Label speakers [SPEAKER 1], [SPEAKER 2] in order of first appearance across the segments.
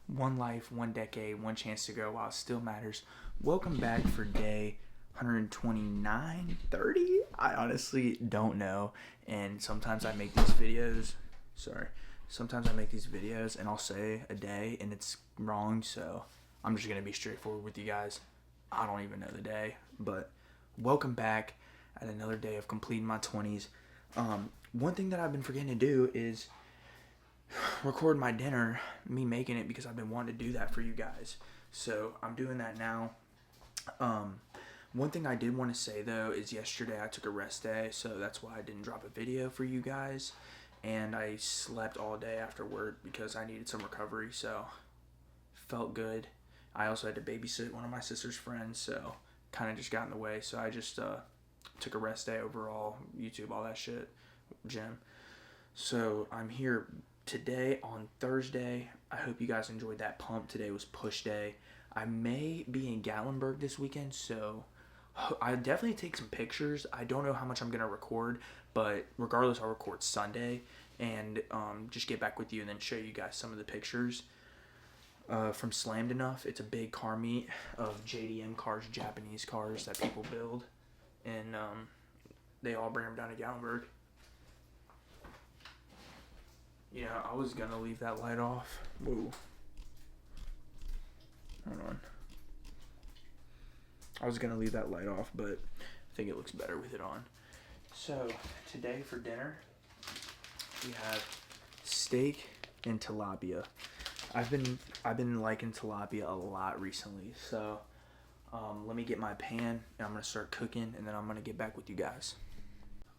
[SPEAKER 1] One life, one decade, one chance to grow while it still matters. Welcome back for day 129, 30? I honestly don't know. And sometimes I make these videos. Sometimes I make these videos and I'll say a day and it's wrong. So I'm just going to be straightforward with you guys. I don't even know the day. But welcome back at another day of completing my 20s. One thing that I've been forgetting to do is record my dinner, me making it, because I've been wanting to do that for you guys. So I'm doing that now. One thing I did want to say though is yesterday I took a rest day, so that's why I didn't drop a video for you guys. And I slept all day after work because I needed some recovery, so felt good. I also had to babysit one of my sister's friends, so kind of just got in the way. So I just took a rest day overall, YouTube, all that shit, gym. So I'm here today on Thursday. I hope you guys enjoyed that pump. Today was push day. I may be in Gatlinburg this weekend, so I definitely take some pictures. I don't know how much I'm going to record, but regardless, I'll record Sunday and just get back with you and then show you guys some of the pictures from Slammed Enough. It's a big car meet of JDM cars, Japanese cars that people build, and they all bring them down to Gatlinburg. Yeah, I was gonna leave that light off. Whoa. Hold on. I was gonna leave that light off, but I think it looks better with it on. So, today for dinner, we have steak and tilapia. I've been liking tilapia a lot recently, so let me get my pan, and I'm gonna start cooking, and then I'm gonna get back with you guys.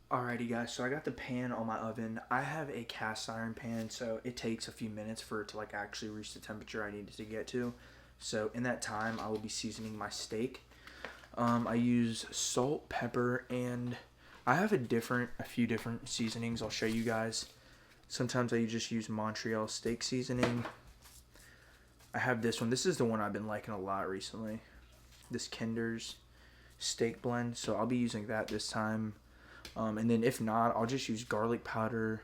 [SPEAKER 1] Alrighty guys, so I got the pan on my oven. I have a cast iron pan, so it takes a few minutes for it to like actually reach the temperature I need it to get to. So in that time, I will be seasoning my steak. I use salt, pepper, and I have a few different seasonings I'll show you guys. Sometimes I just use Montreal steak seasoning. I have this one. This is the one I've been liking a lot recently. This Kinder's steak blend, so I'll be using that this time. And then if not, I'll just use garlic powder,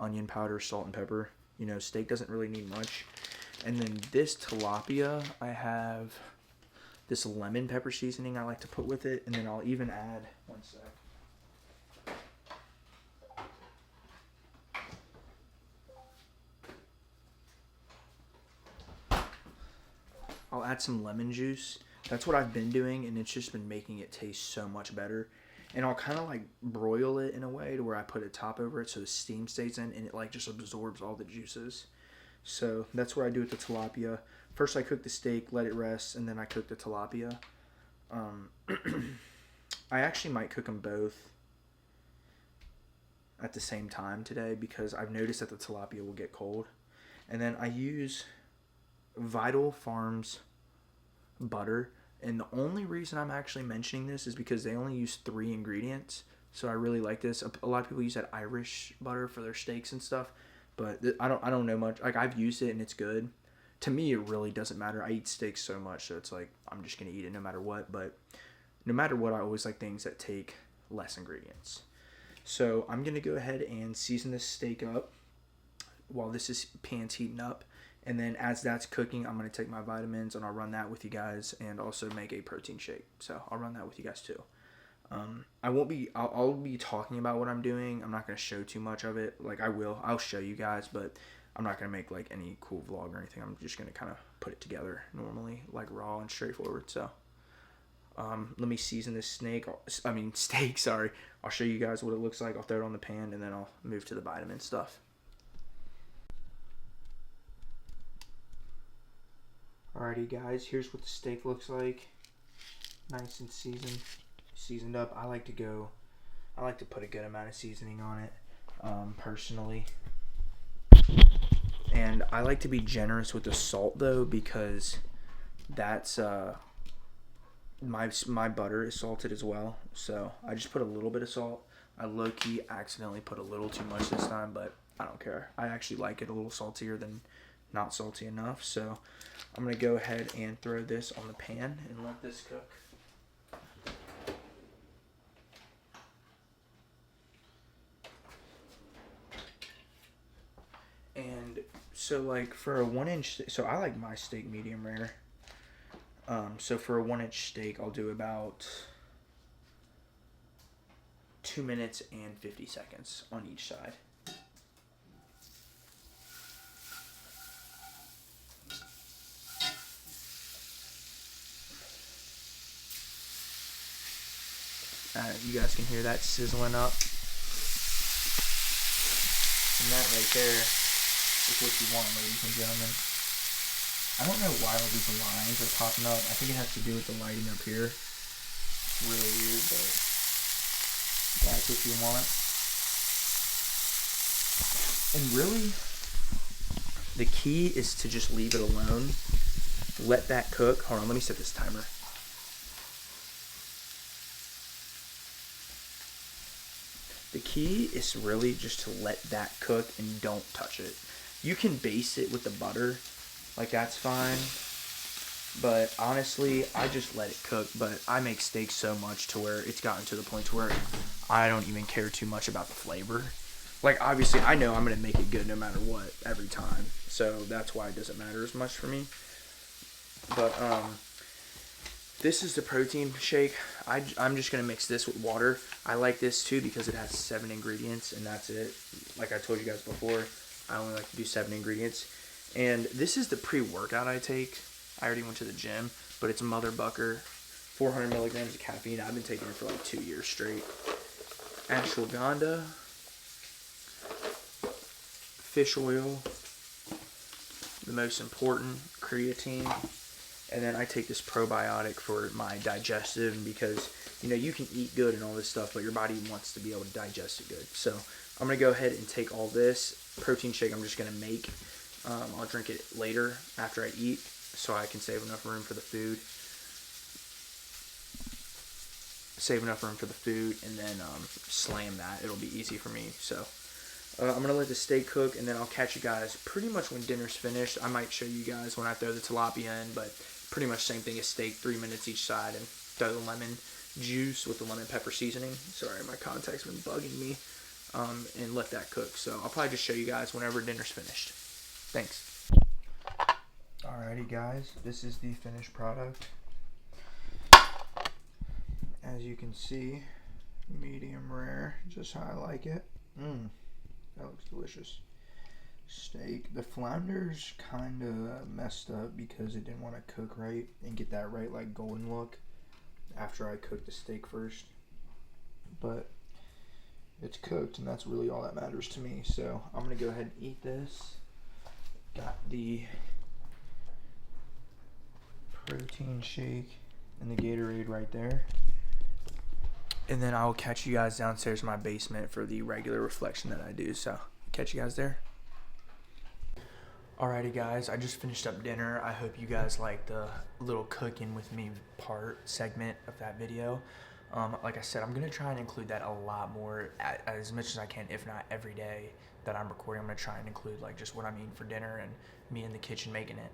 [SPEAKER 1] onion powder, salt, and pepper. You know, steak doesn't really need much. And then this tilapia, I have this lemon pepper seasoning I like to put with it. And then I'll even add, one sec. I'll add some lemon juice. That's what I've been doing, and it's just been making it taste so much better. And I'll kind of like broil it in a way to where I put a top over it so the steam stays in and it like just absorbs all the juices. So that's what I do with the tilapia. First I cook the steak, let it rest, and then I cook the tilapia. I actually might cook them both at the same time today because I've noticed that the tilapia will get cold. And then I use Vital Farms butter. And the only reason I'm actually mentioning this is because they only use 3 ingredients. So I really like this. A lot of people use that Irish butter for their steaks and stuff. But I don't know much. Like, I've used it and it's good. To me, it really doesn't matter. I eat steaks so much, so it's like I'm just going to eat it no matter what. But no matter what, I always like things that take less ingredients. So I'm going to go ahead and season this steak up while this pan's heating up. And then as that's cooking, I'm going to take my vitamins and I'll run that with you guys and also make a protein shake. So I'll run that with you guys too. I'll be talking about what I'm doing. I'm not going to show too much of it. Like I'll show you guys, but I'm not going to make like any cool vlog or anything. I'm just going to kind of put it together normally, like raw and straightforward. So let me season this steak, sorry. I'll show you guys what it looks like. I'll throw it on the pan and then I'll move to the vitamin stuff. Alrighty guys, here's what the steak looks like. Nice and seasoned up. I like to put a good amount of seasoning on it, personally. And I like to be generous with the salt though, because that's my butter is salted as well. So I just put a little bit of salt. I low-key accidentally put a little too much this time, but I don't care. I actually like it a little saltier than not salty enough. So I'm going to go ahead and throw this on the pan and let this cook. And So like for a 1 inch, so I like my steak medium rare. So for a 1 inch steak, I'll do about 2 minutes and 50 seconds on each side. You guys can hear that sizzling up. And that right there is what you want, ladies and gentlemen. I don't know why all these lines are popping up. I think it has to do with the lighting up here. It's really weird, but that's what you want. And really, the key is to just leave it alone. Let that cook. Hold on, let me set this timer. The key is really just to let that cook and don't touch it. You can baste it with the butter, like that's fine. But honestly, I just let it cook. But I make steaks so much to where it's gotten to the point to where I don't even care too much about the flavor. Like obviously, I know I'm gonna make it good no matter what every time. So that's why it doesn't matter as much for me. But this is the protein shake. I'm just going to mix this with water. I like this too because it has 7 ingredients and that's it. Like I told you guys before, I only like to do 7 ingredients. And this is the pre-workout I take. I already went to the gym, but it's Mother Bucker, 400 milligrams of caffeine. I've been taking it for like 2 years straight. Ashwagandha, fish oil, the most important, creatine. And then I take this probiotic for my digestive because, you know, you can eat good and all this stuff, but your body wants to be able to digest it good. So I'm going to go ahead and take all this protein shake I'm just going to make. I'll drink it later after I eat so I can save enough room for the food. And then slam that. It'll be easy for me. So I'm going to let the steak cook, and then I'll catch you guys pretty much when dinner's finished. I might show you guys when I throw the tilapia in, but pretty much same thing as steak, 3 minutes each side, and throw the lemon juice with the lemon pepper seasoning. Sorry, my contact's been bugging me. And let that cook. So I'll probably just show you guys whenever dinner's finished. Thanks. Alrighty guys, this is the finished product. As you can see, medium rare, just how I like it. That looks delicious. Steak. The flounder's kind of messed up because it didn't want to cook right and get that right like golden look after I cooked the steak first. But it's cooked and that's really all that matters to me. So I'm going to go ahead and eat this. Got the protein shake and the Gatorade right there. And then I'll catch you guys downstairs in my basement for the regular reflection that I do. So catch you guys there. Alrighty guys, I just finished up dinner. I hope you guys liked the little cooking with me segment of that video. Like I said, I'm going to try and include that a lot more, as much as I can, if not every day that I'm recording. I'm going to try and include like just what I'm eating for dinner and me in the kitchen making it.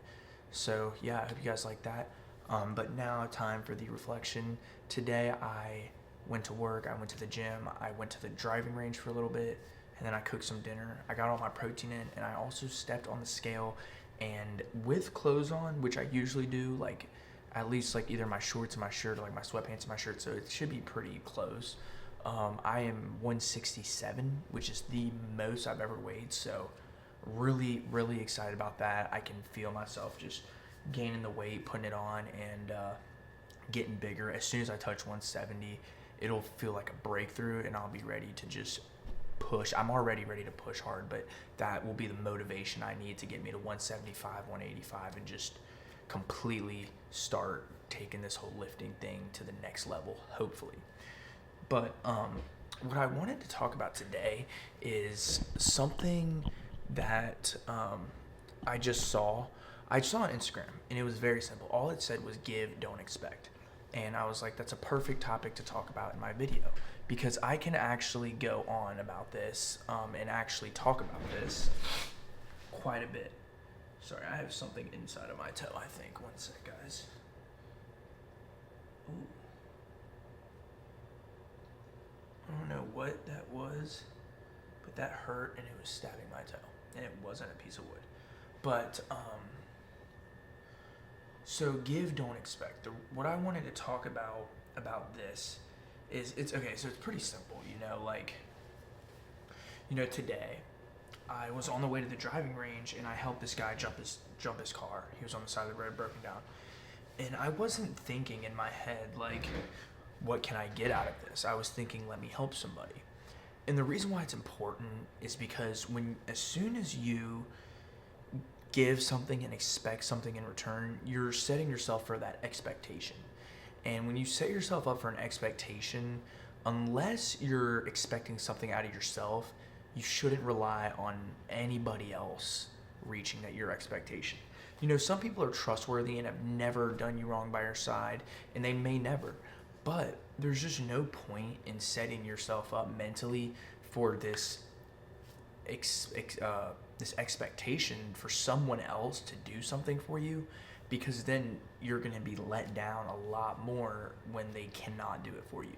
[SPEAKER 1] So yeah, I hope you guys like that. But now time for the reflection. Today I went to work, I went to the gym, I went to the driving range for a little bit, and then I cooked some dinner. I got all my protein in, and I also stepped on the scale, and with clothes on, which I usually do, like at least like either my shorts and my shirt or like my sweatpants and my shirt, so it should be pretty close. I am 167, which is the most I've ever weighed, so really, really excited about that. I can feel myself just gaining the weight, putting it on, and getting bigger. As soon as I touch 170, it'll feel like a breakthrough, and I'll be ready to just push. I'm already ready to push hard, but that will be the motivation I need to get me to 175, 185, and just completely start taking this whole lifting thing to the next level, hopefully. But what I wanted to talk about today is something that I just saw. I saw on Instagram, and it was very simple. All it said was give, don't expect. And I was like, that's a perfect topic to talk about in my video, because I can actually go on about this and actually talk about this quite a bit. Sorry, I have something inside of my toe, I think. One sec, guys. Ooh. I don't know what that was, but that hurt and it was stabbing my toe. And it wasn't a piece of wood. But so give, don't expect. What I wanted to talk about this is it's okay. So it's pretty simple, today I was on the way to the driving range and I helped this guy jump his car. He was on the side of the road, broken down, and I wasn't thinking in my head like, what can I get out of this? I was thinking, let me help somebody. And the reason why it's important is because as soon as you give something and expect something in return, you're setting yourself for that expectation. And when you set yourself up for an expectation, unless you're expecting something out of yourself, you shouldn't rely on anybody else reaching your expectation. Some people are trustworthy and have never done you wrong by your side, and they may never. But there's just no point in setting yourself up mentally for this this expectation for someone else to do something for you, because then you're going to be let down a lot more when they cannot do it for you.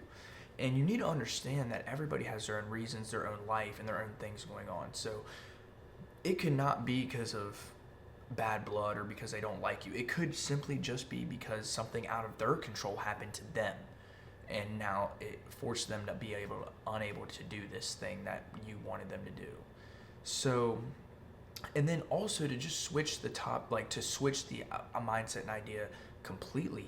[SPEAKER 1] And you need to understand that everybody has their own reasons, their own life, and their own things going on. So it could not be because of bad blood or because they don't like you. It could simply just be because something out of their control happened to them, and now it forced them to be unable to do this thing that you wanted them to do. So, and then also to just switch the mindset and idea completely.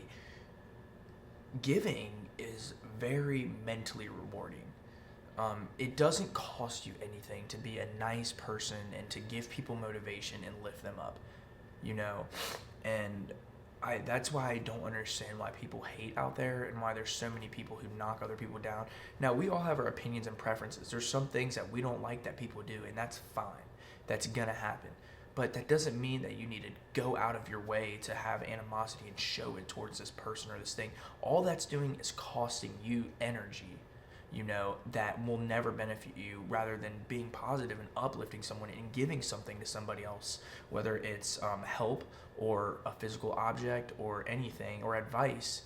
[SPEAKER 1] Giving is very mentally rewarding. It doesn't cost you anything to be a nice person and to give people motivation and lift them up, and that's why I don't understand why people hate out there and why there's so many people who knock other people down. Now, we all have our opinions and preferences. There's some things that we don't like that people do, and that's fine. That's gonna happen. But that doesn't mean that you need to go out of your way to have animosity and show it towards this person or this thing. All that's doing is costing you energy, that will never benefit you, rather than being positive and uplifting someone and giving something to somebody else, whether it's help or a physical object or anything or advice.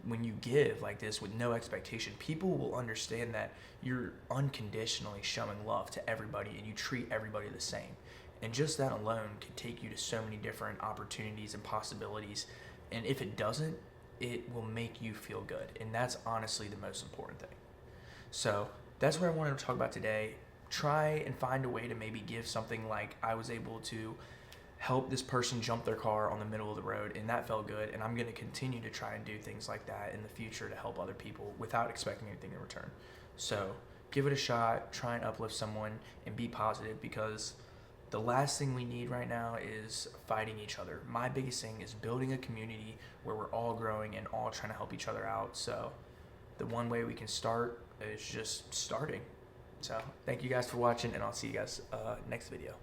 [SPEAKER 1] When you give like this with no expectation, people will understand that you're unconditionally showing love to everybody and you treat everybody the same. And just that alone could take you to so many different opportunities and possibilities. And if it doesn't, it will make you feel good. And that's honestly the most important thing. So that's what I wanted to talk about today. Try and find a way to maybe give something like I was able to help this person jump their car on the middle of the road, and that felt good. And I'm going to continue to try and do things like that in the future to help other people without expecting anything in return. So give it a shot, try and uplift someone, and be positive, because the last thing we need right now is fighting each other. My biggest thing is building a community where we're all growing and all trying to help each other out. So the one way we can start is just starting. So thank you guys for watching, and I'll see you guys next video.